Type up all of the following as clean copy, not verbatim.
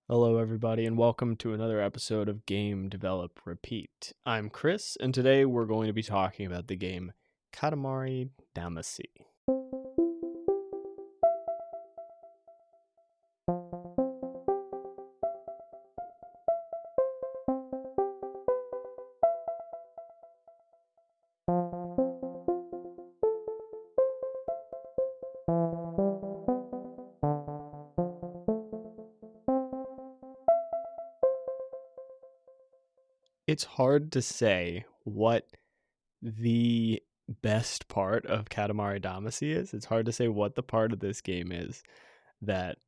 Hello, everybody, and welcome to another episode of Game Develop Repeat. I'm Chris, and today we're going to be talking about the game Katamari Damacy. It's hard to say what the best part of Katamari Damacy is. It's hard to say what the part of this game is that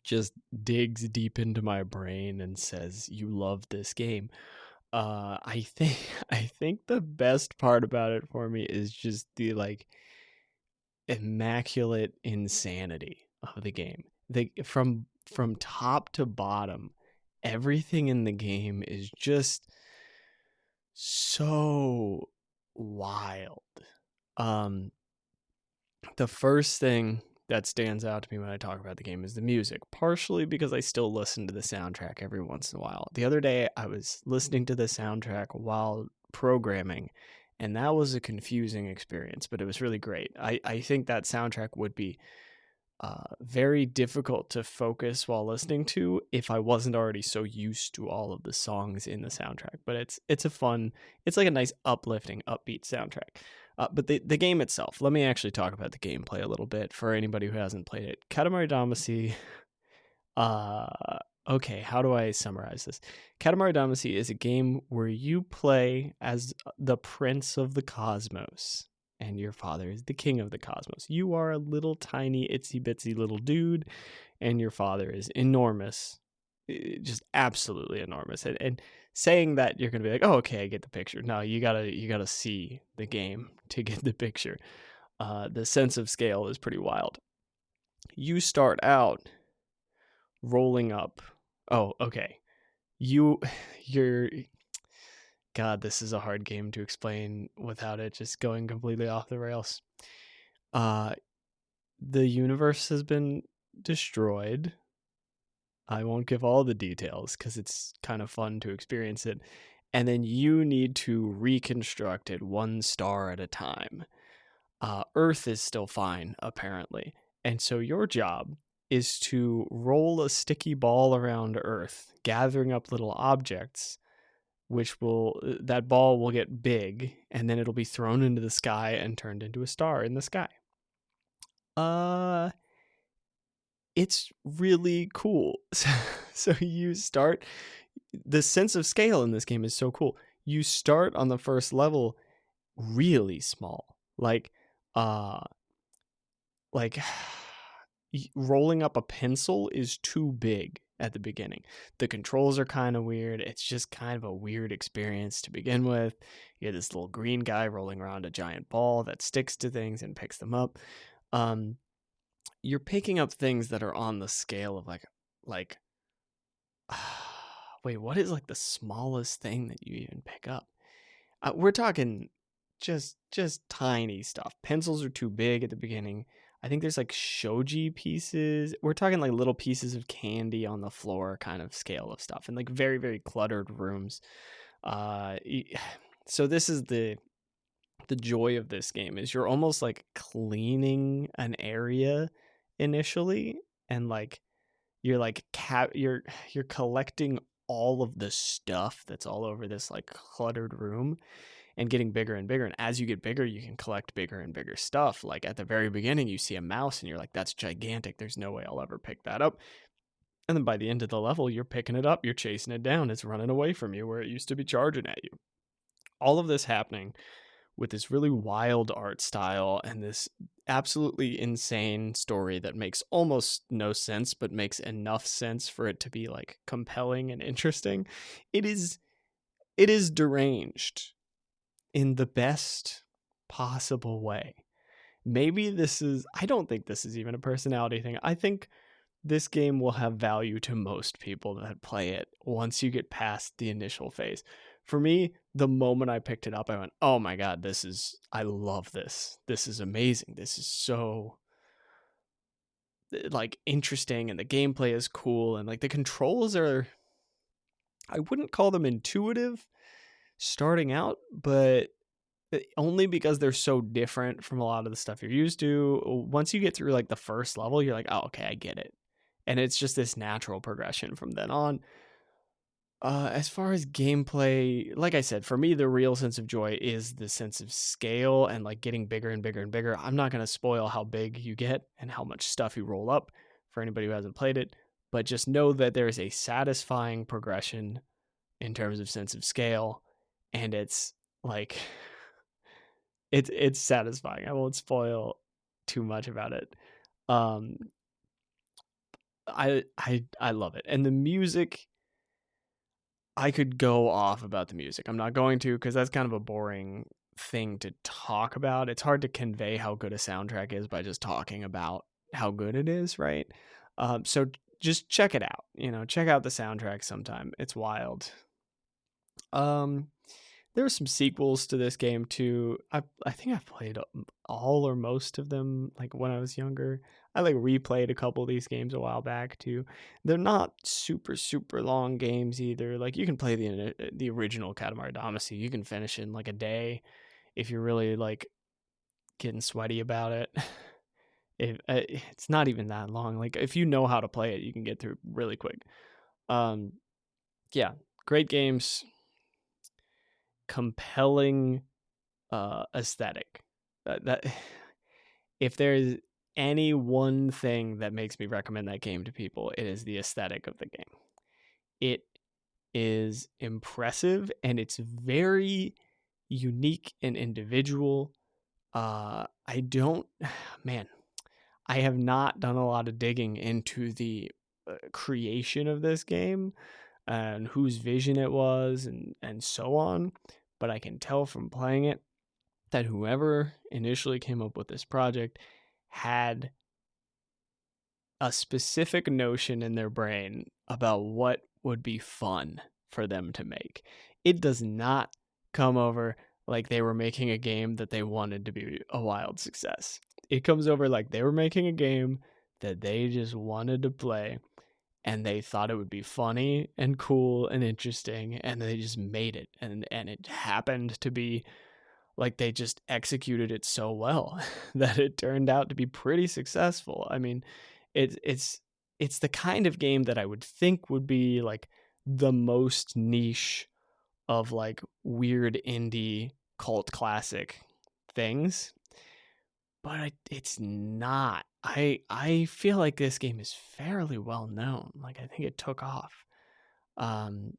just digs deep into my brain and says, "You love this game." I think I think the best part about it for me is just the immaculate insanity of the game. From top to bottom, everything in the game is just so wild. Um the first thing that stands out to me when I talk about the game is the music, partially because I still listen to the soundtrack every once in a while. The other day I was listening to the soundtrack while programming, and that was a confusing experience, but it was really great. I think that soundtrack would be very difficult to focus while listening to if I wasn't already so used to all of the songs in the soundtrack. But it's like a nice uplifting, upbeat soundtrack. But the game itself, let me actually talk about the gameplay a little bit for anybody who hasn't played it. Katamari Damacy, okay, how do I summarize this? Katamari Damacy is a game where you play as the prince of the cosmos, and your father is the king of the cosmos. You are a little tiny, itsy bitsy little dude, and your father is enormous, just absolutely enormous. And saying that, you're gonna be like, "Oh, okay, I get the picture." No, you gotta see the game to get the picture. The sense of scale is pretty wild. You start out rolling up. Oh, okay. You're God, this is a hard game to explain without it just going completely off the rails. Uh, the universe has been destroyed. I won't give all the details because it's kind of fun to experience it. And then you need to reconstruct it one star at a time. Earth is still fine, apparently. And so your job is to roll a sticky ball around Earth, gathering up little objects that ball will get big, and then it'll be thrown into the sky and turned into a star in the sky. Uh it's really cool. So you start, the sense of scale in this game is so cool. You start on the first level really small. Uh like rolling up a pencil is too big at the beginning. The controls are kind of weird. It's just kind of a weird experience to begin with. You have this little green guy rolling around a giant ball that sticks to things and picks them up. Um, you're picking up things that are on the scale of like wait, what is like the smallest thing that you even pick up? We're talking just tiny stuff. Pencils are too big at the beginning. I think there's like shoji pieces. We're talking like little pieces of candy on the floor kind of scale of stuff, and like very very cluttered rooms. Uh, so this is the joy of this game is you're almost like cleaning an area initially, and like you're like you're collecting all of the stuff that's all over this like cluttered room and getting bigger and bigger. And as you get bigger, you can collect bigger and bigger stuff. Like at the very beginning, you see a mouse and you're like, "That's gigantic. There's no way I'll ever pick that up." And then by the end of the level, you're picking it up, you're chasing it down, it's running away from you where it used to be charging at you. All of this happening with this really wild art style and this absolutely insane story that makes almost no sense but makes enough sense for it to be like compelling and interesting. It is it is deranged in the best possible way. Maybe I don't think this is even a personality thing. I think this game will have value to most people that play it once you get past the initial phase. For me, the moment I picked it up, I went, "Oh my god, I love this. This is amazing. This is so like interesting, and the gameplay is cool, and like the controls are, I wouldn't call them intuitive starting out, but only because they're so different from a lot of the stuff you're used to. Once you get through like the first level, you're like, oh, okay, I get it. And it's just this natural progression from then on. As far as gameplay, like I said, for me, the real sense of joy is the sense of scale and like getting bigger and bigger and bigger. I'm not going to spoil how big you get and how much stuff you roll up for anybody who hasn't played it, but just know that there is a satisfying progression in terms of sense of scale, and it's like it's satisfying. I won't spoil too much about it. Um, I love it, and the music. I could go off about the music. I'm not going to, because that's kind of a boring thing to talk about. It's hard to convey how good a soundtrack is by just talking about how good it is, right? So just check it out. Check out the soundtrack sometime. It's wild. Um, there were some sequels to this game too. I think I've played all or most of them like when I was younger. I like replayed a couple of these games a while back too. They're not super long games either. Like you can play the original Katamari Damacy. You can finish in like a day if you're really like getting sweaty about it. It's not even that long. Like if you know how to play it, you can get through really quick. Um, yeah, great games, compelling aesthetic. That if there's any one thing that makes me recommend that game to people, it is the aesthetic of the game. It is impressive, and it's very unique and individual. I don't, man, I have not done a lot of digging into the creation of this game and whose vision it was, and so on. But I can tell from playing it that whoever initially came up with this project had a specific notion in their brain about what would be fun for them to make. It does not come over like they were making a game that they wanted to be a wild success. It comes over like they were making a game that they just wanted to play, and they thought it would be funny and cool and interesting, and they just made it, and it happened to be like they just executed it so well that it turned out to be pretty successful. I mean, it's the kind of game that I would think would be like the most niche of like weird indie cult classic things, but it's not. I feel like this game is fairly well known. Like I think it took off. Um,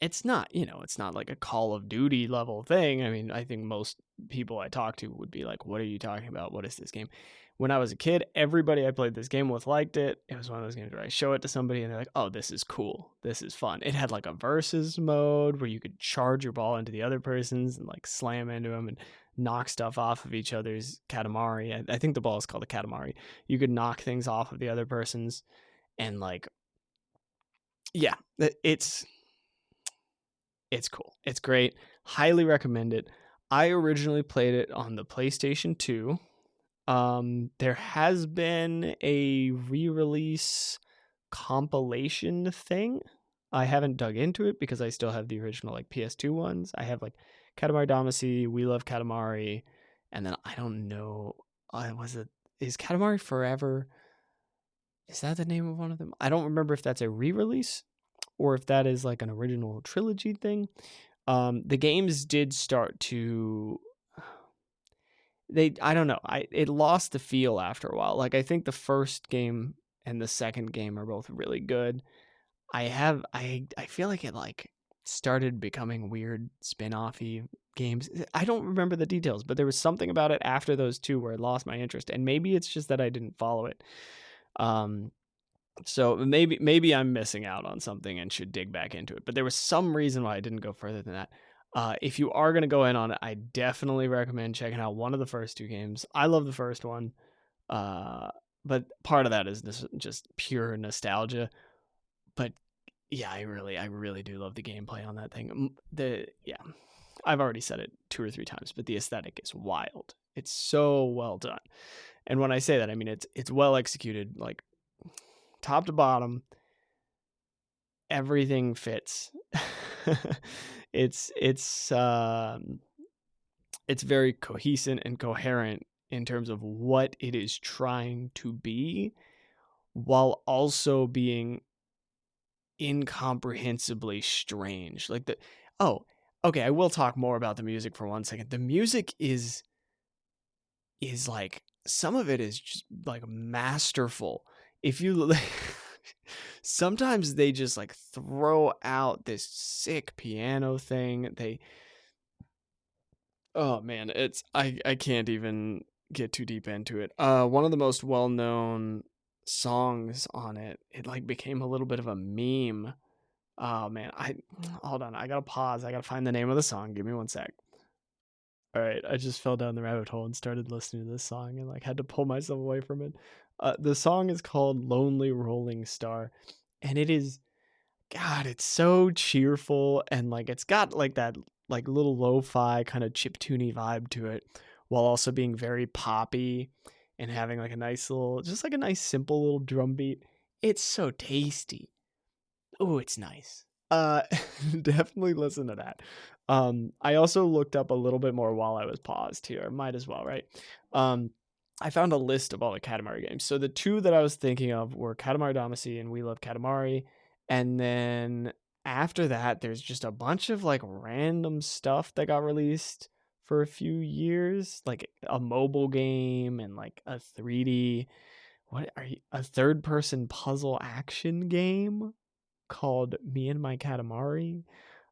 it's not, it's not like a Call of Duty level thing. I mean, I think most people I talk to would be like, what are you talking about? What is this game? When I was a kid, everybody I played this game with liked it. It was one of those games where I show it to somebody and they're like, oh, this is cool. This is fun. It had like a versus mode where you could charge your ball into the other person's and like slam into them and knock stuff off of each other's Katamari. I think the ball is called a Katamari. You could knock things off of the other person's, and like, yeah, it's cool. It's great. Highly recommend it. I originally played it on the PlayStation 2. There has been a re-release compilation thing. I haven't dug into it because I still have the original like PS2 ones. I have like Katamari Damacy, We Love Katamari, and then I don't know. Is Katamari Forever? Is that the name of one of them? I don't remember if that's a re-release or if that is like an original trilogy thing. The games did start to, I don't know. It lost the feel after a while. Like I think the first game and the second game are both really good. I feel like it like started becoming weird spin-offy games. I don't remember the details, but there was something about it after those two where it lost my interest, and maybe it's just that I didn't follow it. So maybe I'm missing out on something and should dig back into it. But there was some reason why I didn't go further than that. If you are going to go in on it, I definitely recommend checking out one of the first two games. I love the first one, but part of that is just pure nostalgia. But yeah, I really do love the gameplay on that thing. I've already said it 2 or 3 times, but the aesthetic is wild. It's so well done. And when I say that, I mean it's well executed, like top to bottom. Everything fits. it's it's um it's very cohesive and coherent in terms of what it is trying to be, while also being incomprehensibly strange. Like the oh, okay, I will talk more about the music for 1 second. The music is like, some of it is just like masterful. If you sometimes they just like throw out this sick piano thing. Oh man, I can't even get too deep into it. One of the most well-known songs on it, it like became a little bit of a meme. Oh man, I hold on, I gotta pause. I gotta find the name of the song. Give me 1 sec. All right, I just fell down the rabbit hole and started listening to this song and like had to pull myself away from it. The song is called "Lonely Rolling Star," and it is, God, it's so cheerful, and like it's got like that like little lo-fi kind of chiptune vibe to it, while also being very poppy and having like a nice little, just like a nice simple little drum beat. It's so tasty. Oh, it's nice. Definitely listen to that. I also looked up a little bit more while I was paused here. Might as well, right? Um, I found a list of all the Katamari games. So the two that I was thinking of were Katamari Damacy and We Love Katamari. And then after that, there's just a bunch of like random stuff that got released for a few years, like a mobile game and like a 3D, what are you, a third person puzzle action game called Me and My Katamari.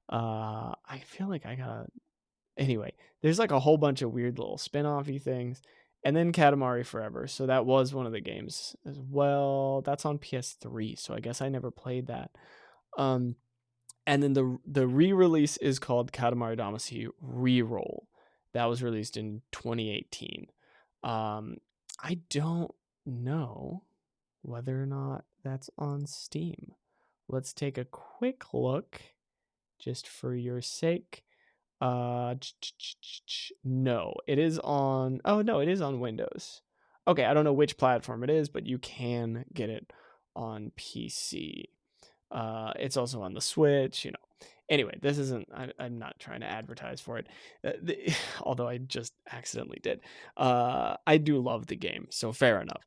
I feel like I gotta. Anyway, there's like a whole bunch of weird little spin-offy things, and then Katamari Forever. So that was one of the games as well. That's on PS3, so I guess I never played that. Um, and then the re-release is called Katamari Damacy Reroll. That was released in 2018. I don't know whether or not that's on Steam. Let's take a quick look just for your sake. No, it is on. Oh, no, it is on Windows. Okay, I don't know which platform it is, but you can get it on PC. It's also on the Switch, you know. Anyway, this isn't, I'm not trying to advertise for it, although I just accidentally did. I do love the game, so fair enough.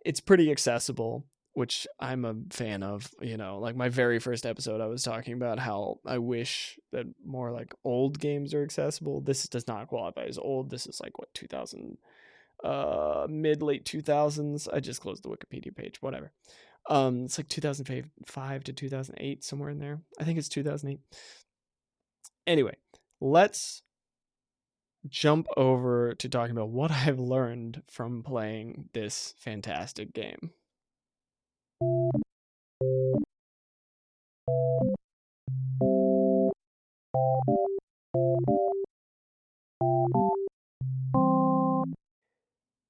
It's pretty accessible, which I'm a fan of. You know, like my very first episode, I was talking about how I wish that more like old games are accessible. This does not qualify as old. This is like what, 2000, mid late 2000s. I just closed the Wikipedia page, whatever. It's like 2005 to 2008, somewhere in there. I think it's 2008. Anyway, let's jump over to talking about what I've learned from playing this fantastic game.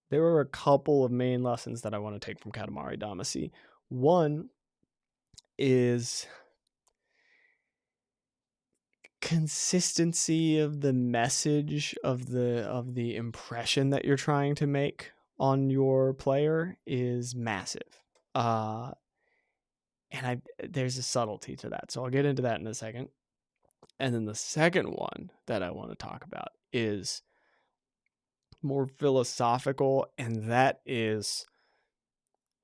There were a couple of main lessons that I want to take from Katamari Damacy. One is consistency of the message, of the impression that you're trying to make on your player is massive. And there's a subtlety to that. So I'll get into that in a second. And then the second one that I want to talk about is more philosophical, and that is,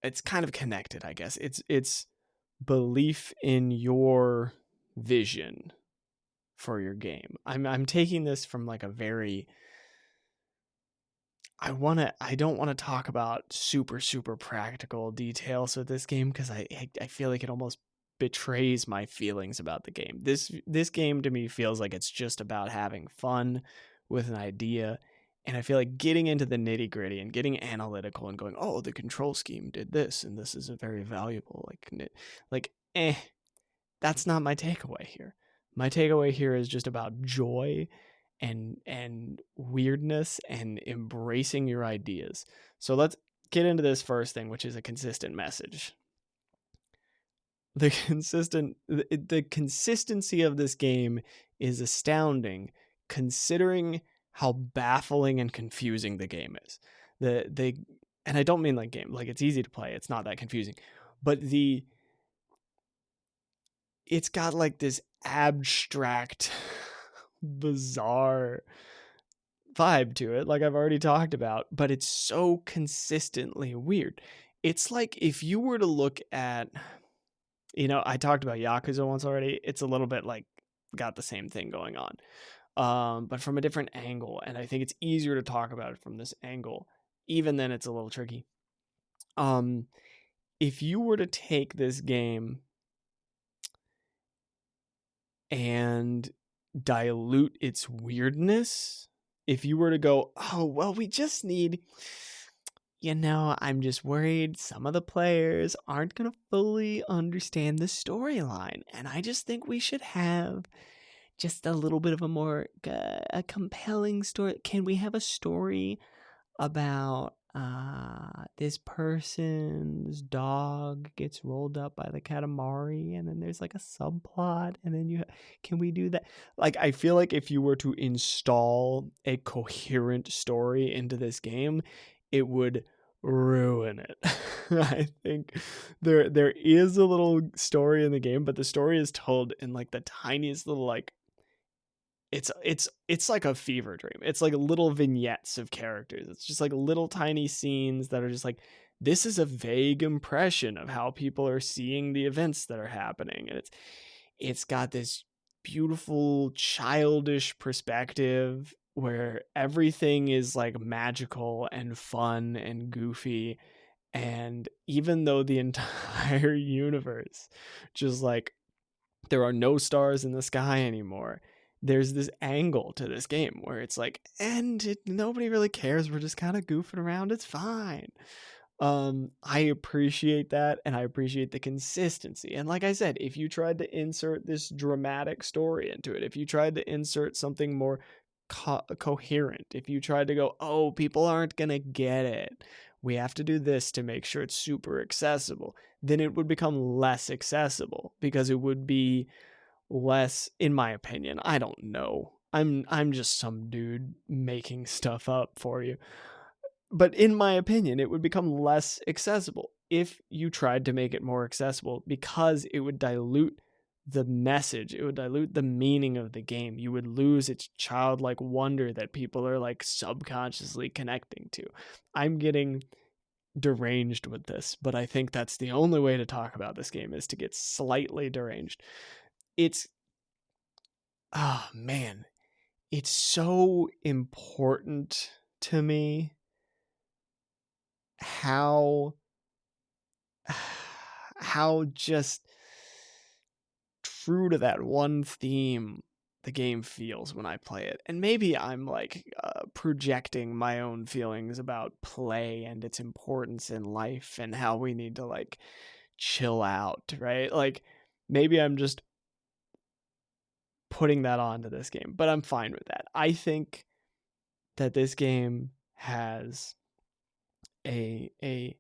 it's kind of connected, I guess. It's belief in your vision for your game. I'm taking this from like a very, I don't want to talk about super practical details of this game, because I feel like it almost betrays my feelings about the game. This game to me feels like it's just about having fun with an idea, and I feel like getting into the nitty-gritty and getting analytical and going, oh, the control scheme did this and this is a very valuable, like that's not my takeaway here. My takeaway here is just about joy and weirdness and embracing your ideas. So let's get into this first thing, which is a consistent message. The consistency of this game is astounding, considering how baffling and confusing the game is. And I don't mean like game, like it's easy to play, it's not that confusing, but it's got like this abstract, bizarre vibe to it, like I've already talked about, but it's so consistently weird. It's like if you were to look at, I talked about Yakuza once already. It's a little bit like got the same thing going on, but from a different angle. And I think it's easier to talk about it from this angle. Even then, it's a little tricky. If you were to take this game and dilute its weirdness, if you were to go, oh, well, we just need, I'm just worried some of the players aren't going to fully understand the storyline. And I just think we should have just a little bit of a compelling story. Can we have a story about this person's dog gets rolled up by the Katamari, and then there's like a subplot, and then can we do that? Like, I feel like if you were to install a coherent story into this game, it would ruin it. I think there is a little story in the game, but the story is told in like the tiniest little like it's like a fever dream. It's like little vignettes of characters. It's just like little tiny scenes that are just like, this is a vague impression of how people are seeing the events that are happening. And it's got this beautiful childish perspective where everything is like magical and fun and goofy. And even though the entire universe just like, there are no stars in the sky anymore, there's this angle to this game where it's like, nobody really cares. We're just kind of goofing around. It's fine. I appreciate that, and I appreciate the consistency. And like I said, if you tried to insert this dramatic story into it, if you tried to insert something more coherent, if you tried to go, oh, people aren't going to get it, we have to do this to make sure it's super accessible, then it would become less accessible because it would be less, in my opinion. I don't know. I'm just some dude making stuff up for you. But in my opinion, it would become less accessible if you tried to make it more accessible, because it would dilute the message. It would dilute the meaning of the game. You would lose its childlike wonder that people are like subconsciously connecting to. I'm getting deranged with this, but I think that's the only way to talk about this game, is to get slightly deranged. It's, oh man, it's so important to me how just true to that one theme the game feels when I play it. And maybe I'm like projecting my own feelings about play and its importance in life and how we need to like chill out, right? Like maybe I'm just putting that onto this game, but I'm fine with that. I think that this game has a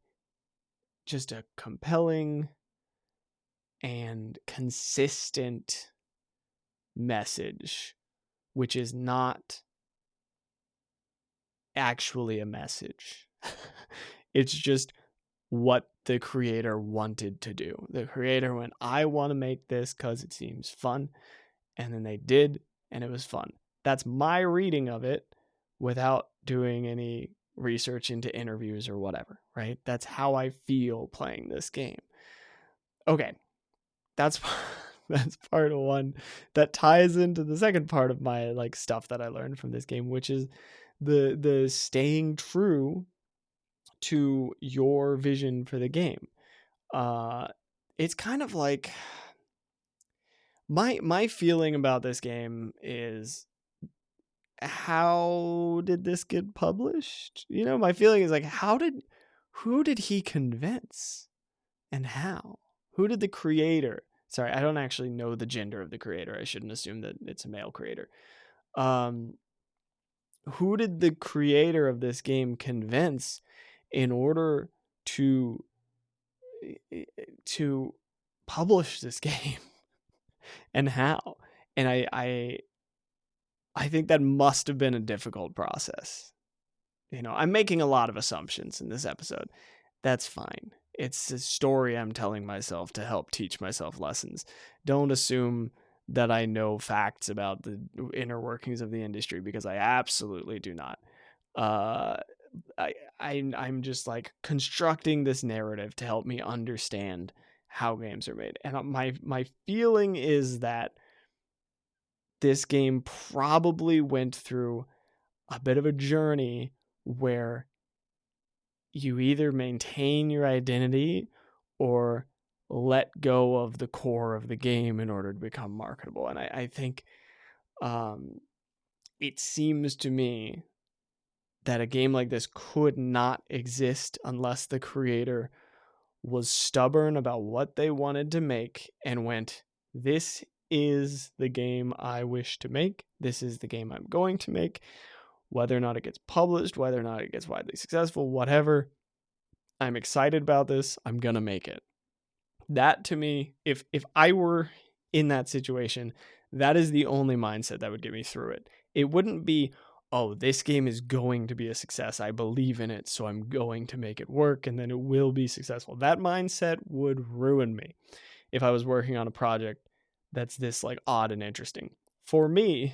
just a compelling and consistent message, which is not actually a message. It's just what the creator wanted to do. The creator went, I want to make this because it seems fun. And then they did, and it was fun. That's my reading of it without doing any research into interviews or whatever, right? That's how I feel playing this game. Okay, that's that's part one. That ties into the second part of my like stuff that I learned from this game, which is the staying true to your vision for the game. It's kind of like my feeling about this game is, how did this get published? My feeling is like, who did he convince and how? Who did the creator? Sorry, I don't actually know the gender of the creator. I shouldn't assume that it's a male creator. Who did the creator of this game convince in order to publish this game? And how? And I think that must have been a difficult process. I'm making a lot of assumptions in this episode. That's fine. It's a story I'm telling myself to help teach myself lessons. Don't assume that I know facts about the inner workings of the industry, because I absolutely do not. Uh, I'm just like constructing this narrative to help me understand how games are made. And my feeling is that this game probably went through a bit of a journey where you either maintain your identity or let go of the core of the game in order to become marketable. And I think it seems to me that a game like this could not exist unless the creator was stubborn about what they wanted to make and went, this is the game I wish to make. This is the game I'm going to make. Whether or not it gets published, whether or not it gets widely successful, whatever, I'm excited about this. I'm going to make it. That, to me, if I were in that situation, that is the only mindset that would get me through it. It wouldn't be, oh, this game is going to be a success. I believe in it, so I'm going to make it work, and then it will be successful. That mindset would ruin me if I was working on a project that's this like odd and interesting. For me,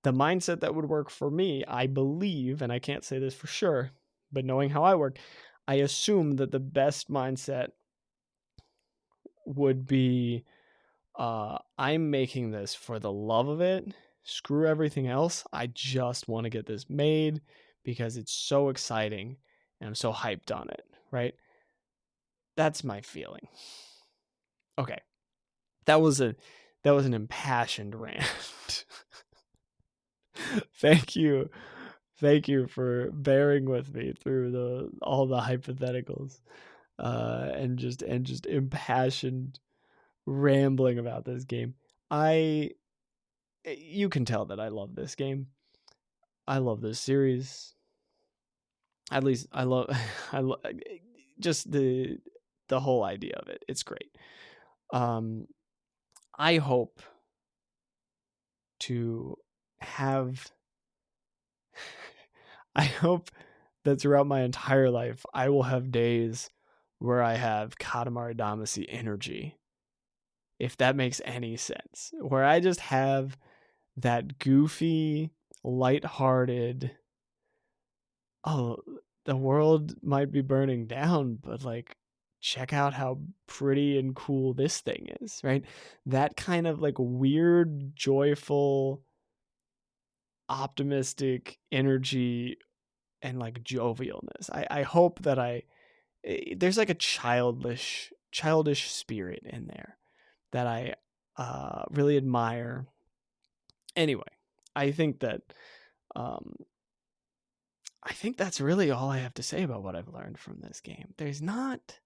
the mindset that would work for me, I believe, and I can't say this for sure, but knowing how I work, I assume that the best mindset would be, I'm making this for the love of it. Screw everything else. I just want to get this made because it's so exciting and I'm so hyped on it, right? That's my feeling. Okay. That was an impassioned rant. Thank you. Thank you for bearing with me through all the hypotheticals, and just impassioned rambling about this game. You can tell that I love this game. I love this series. At least I love I love just the whole idea of it. It's great. I hope to have I hope that throughout my entire life I will have days where I have Katamari Damacy energy, if that makes any sense, where I just have that goofy, lighthearted, oh, the world might be burning down, but like, check out how pretty and cool this thing is, right? That kind of like weird, joyful, optimistic energy and like jovialness. I hope that there's like a childish spirit in there that I really admire. Anyway, I think that I think that's really all I have to say about what I've learned from this game. There's not,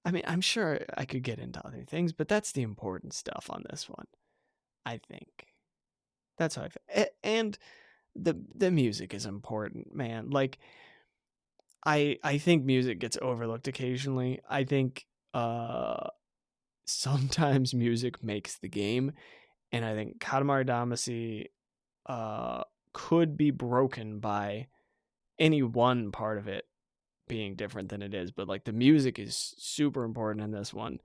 I mean, I'm sure I could get into other things, but that's the important stuff on this one, I think. That's how I feel. And the music is important, man. Like, I think music gets overlooked occasionally. I think sometimes music makes the game, and I think Katamari Damacy could be broken by any one part of it being different than it is, but like the music is super important in this one,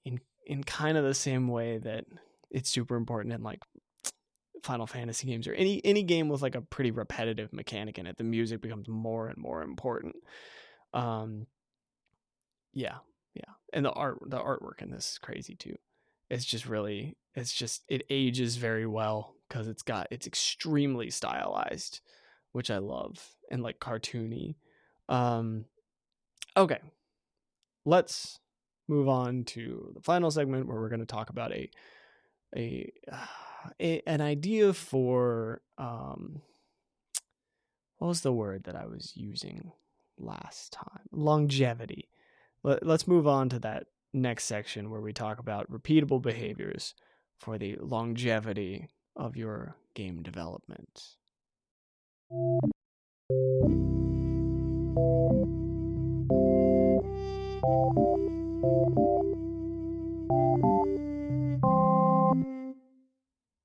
in kind of the same way that it's super important in like Final Fantasy games or any game with like a pretty repetitive mechanic in it. The music becomes more and more important. um yeah, and the artwork in this is crazy too. It ages very well because it's extremely stylized, which I love, and like cartoony. Okay, let's move on to the final segment where we're going to talk about an idea for what was the word that I was using last time? Longevity. Let's move on to that next section where we talk about repeatable behaviors for the longevity of your game development.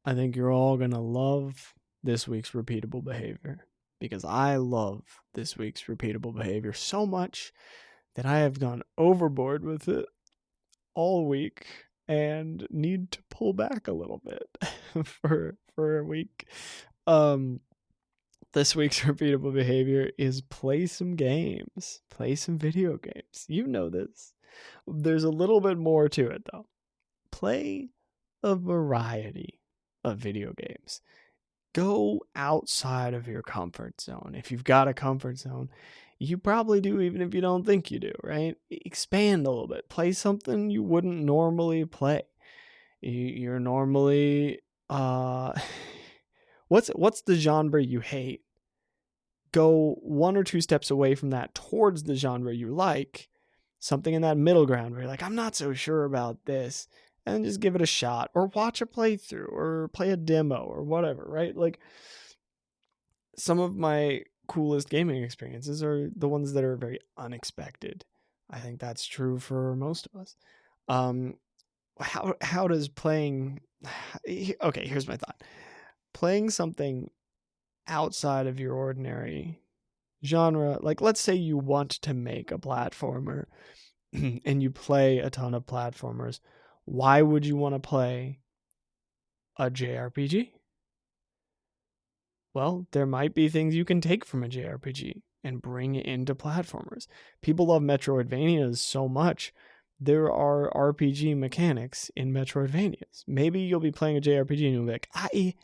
I think you're all going to love this week's repeatable behavior, because I love this week's repeatable behavior so much that I have gone overboard with it all week and need to pull back a little bit for a week. This week's repeatable behavior is play some games, play some video games. You know this. There's a little bit more to it though. Play a variety of video games. Go outside of your comfort zone. If you've got a comfort zone, you probably do, even if you don't think you do, right? Expand a little bit. Play something you wouldn't normally play. You're normally what's the genre you hate? Go one or two steps away from that towards the genre you like. Something in that middle ground where you're like, I'm not so sure about this, and just give it a shot, or watch a playthrough, or play a demo, or whatever, right? Like, some of my coolest gaming experiences are the ones that are very unexpected. I think that's true for most of us. How does playing okay, here's my thought. Playing something outside of your ordinary genre, like let's say you want to make a platformer and you play a ton of platformers, why would you want to play a JRPG? Well, there might be things you can take from a JRPG and bring it into platformers. People love Metroidvanias so much. There are RPG mechanics in Metroidvanias. Maybe you'll be playing a JRPG and you'll be like, I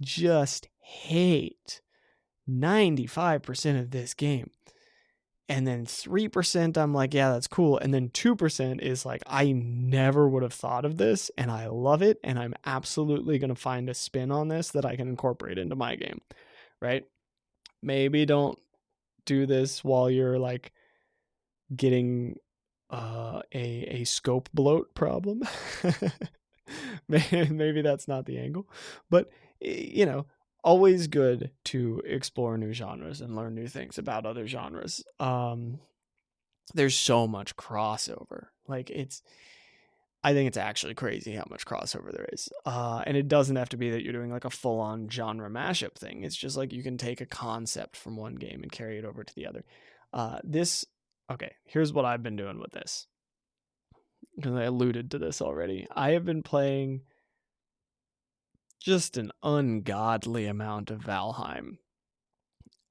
just hate 95% of this game. And then 3% I'm like, yeah, that's cool. And then 2% is like, I never would have thought of this and I love it. And I'm absolutely going to find a spin on this that I can incorporate into my game, right? Maybe don't do this while you're like getting a scope bloat problem. Maybe that's not the angle. But, you know, always good to explore new genres and learn new things about other genres. There's so much crossover. Like, I think it's actually crazy how much crossover there is. And it doesn't have to be that you're doing like a full-on genre mashup thing. It's just like you can take a concept from one game and carry it over to the other. Okay, here's what I've been doing with this, because I alluded to this already. I have been playing just an ungodly amount of Valheim.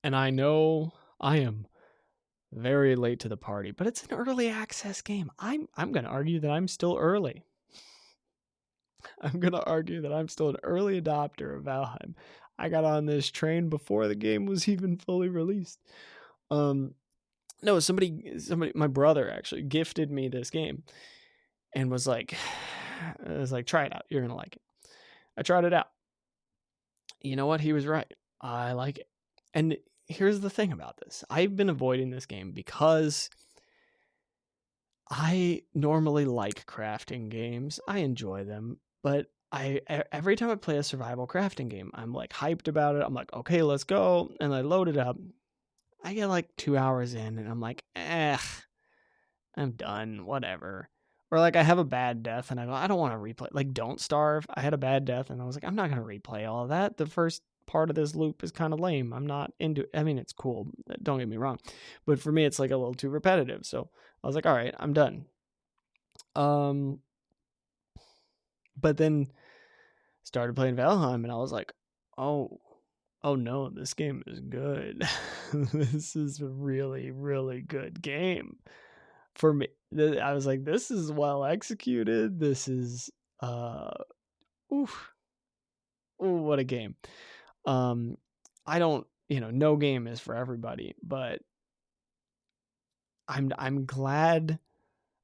And I know I am very late to the party, but it's an early access game. I'm going to argue that I'm still early. I'm going to argue that I'm still an early adopter of Valheim. I got on this train before the game was even fully released. No, somebody, my brother actually gifted me this game and was like, try it out. You're going to like it. I tried it out. You know what? He was right. I like it. And here's the thing about this. I've been avoiding this game because I normally like crafting games. I enjoy them, but every time I play a survival crafting game, I'm like hyped about it. I'm like, okay, let's go. And I load it up. I get like 2 hours in and I'm like, I'm done, whatever. Or like I have a bad death and I go, I don't want to replay. Like Don't Starve, I had a bad death and I was like, I'm not going to replay all of that. The first part of this loop is kind of lame. I'm not into it. I mean, it's cool. Don't get me wrong. But for me, it's like a little too repetitive. So I was like, all right, I'm done. But then started playing Valheim and I was like, oh no, this game is good. This is a really, really good game. For me, I was like, this is well executed. This is what a game. I don't, no game is for everybody, but I'm glad.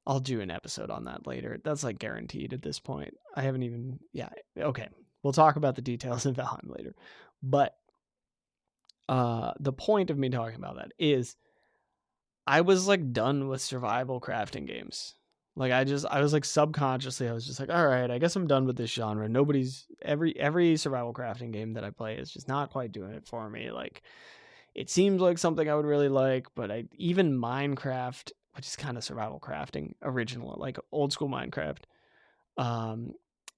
I'll do an episode on that later. That's like guaranteed at this point. I haven't even, okay. We'll talk about the details of Valheim later. But the point of me talking about that is I was like done with survival crafting games. Like I was like subconsciously, I was just like, all right, I guess I'm done with this genre. Every survival crafting game that I play is just not quite doing it for me. Like it seems like something I would really like, but even Minecraft, which is kind of survival crafting, original, like old school Minecraft,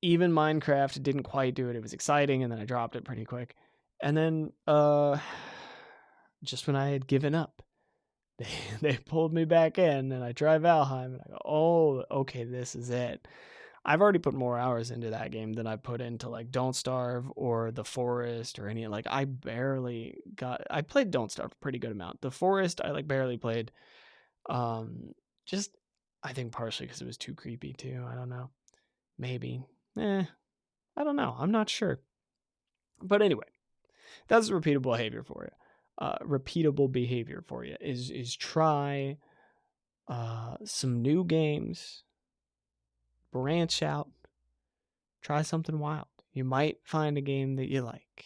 even Minecraft didn't quite do it. It was exciting, and then I dropped it pretty quick. And then just when I had given up, they pulled me back in, and I tried Valheim, and I go, oh, okay, this is it. I've already put more hours into that game than I put into like Don't Starve or The Forest or any. Like, I played Don't Starve a pretty good amount. The Forest I like barely played. Just I think partially because it was too creepy too. I don't know. Maybe. I don't know. I'm not sure. But anyway, that's repeatable behavior for you. Repeatable behavior for you is try some new games, branch out, try something wild. You might find a game that you like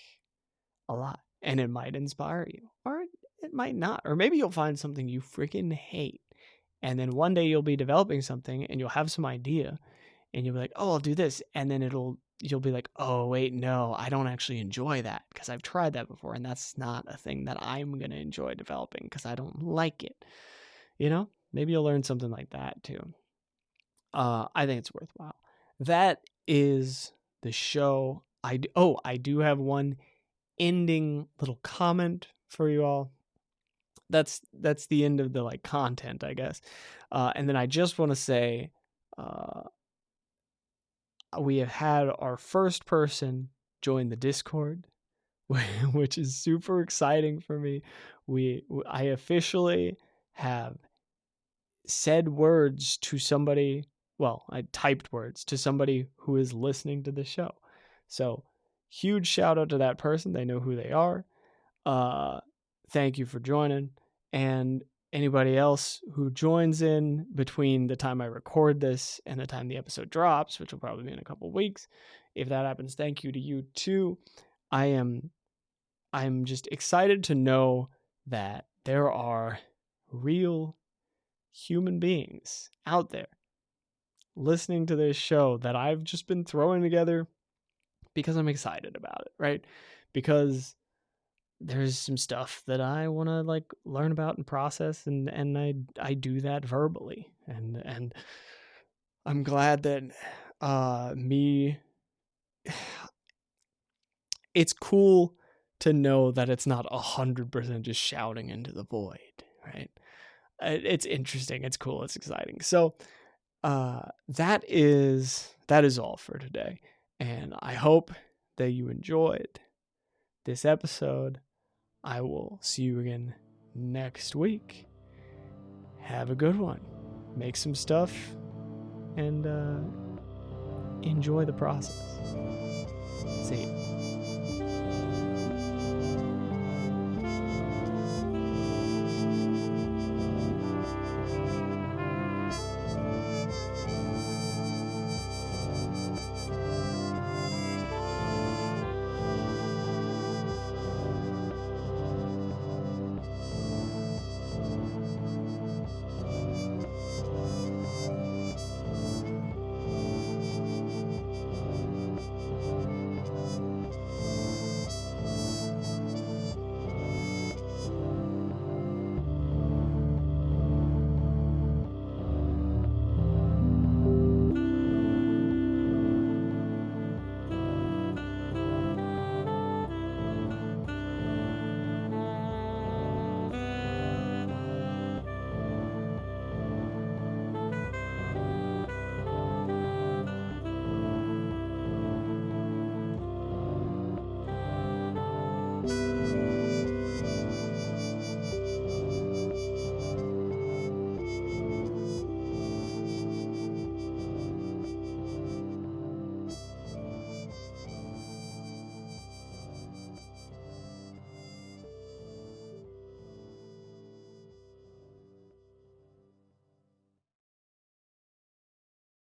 a lot, and it might inspire you, or it might not. Or maybe you'll find something you freaking hate, and then one day you'll be developing something, and you'll have some idea, and you'll be like, oh, I'll do this, and then you'll be like, oh, wait, no, I don't actually enjoy that because I've tried that before, and that's not a thing that I'm going to enjoy developing because I don't like it. Maybe you'll learn something like that too. I think it's worthwhile. That is the show. I do have one ending little comment for you all. That's the end of the like content, I guess. And then I just want to say, we have had our first person join the Discord, which is super exciting for me. I officially have said words to somebody. Well, I typed words to somebody who is listening to the show. So huge shout out to that person. They know who they are. Thank you for joining. And anybody else who joins in between the time I record this and the time the episode drops, which will probably be in a couple of weeks, if that happens, thank you to you too. I'm just excited to know that there are real human beings out there listening to this show that I've just been throwing together because I'm excited about it, right? Because there's some stuff that I want to like learn about and process, and I do that verbally, and I'm glad that it's cool to know that it's not 100% just shouting into the void, right? It's interesting, it's cool, it's exciting. So that is all for today, and I hope that you enjoyed this episode. I will see you again next week. Have a good one. Make some stuff and enjoy the process. See you.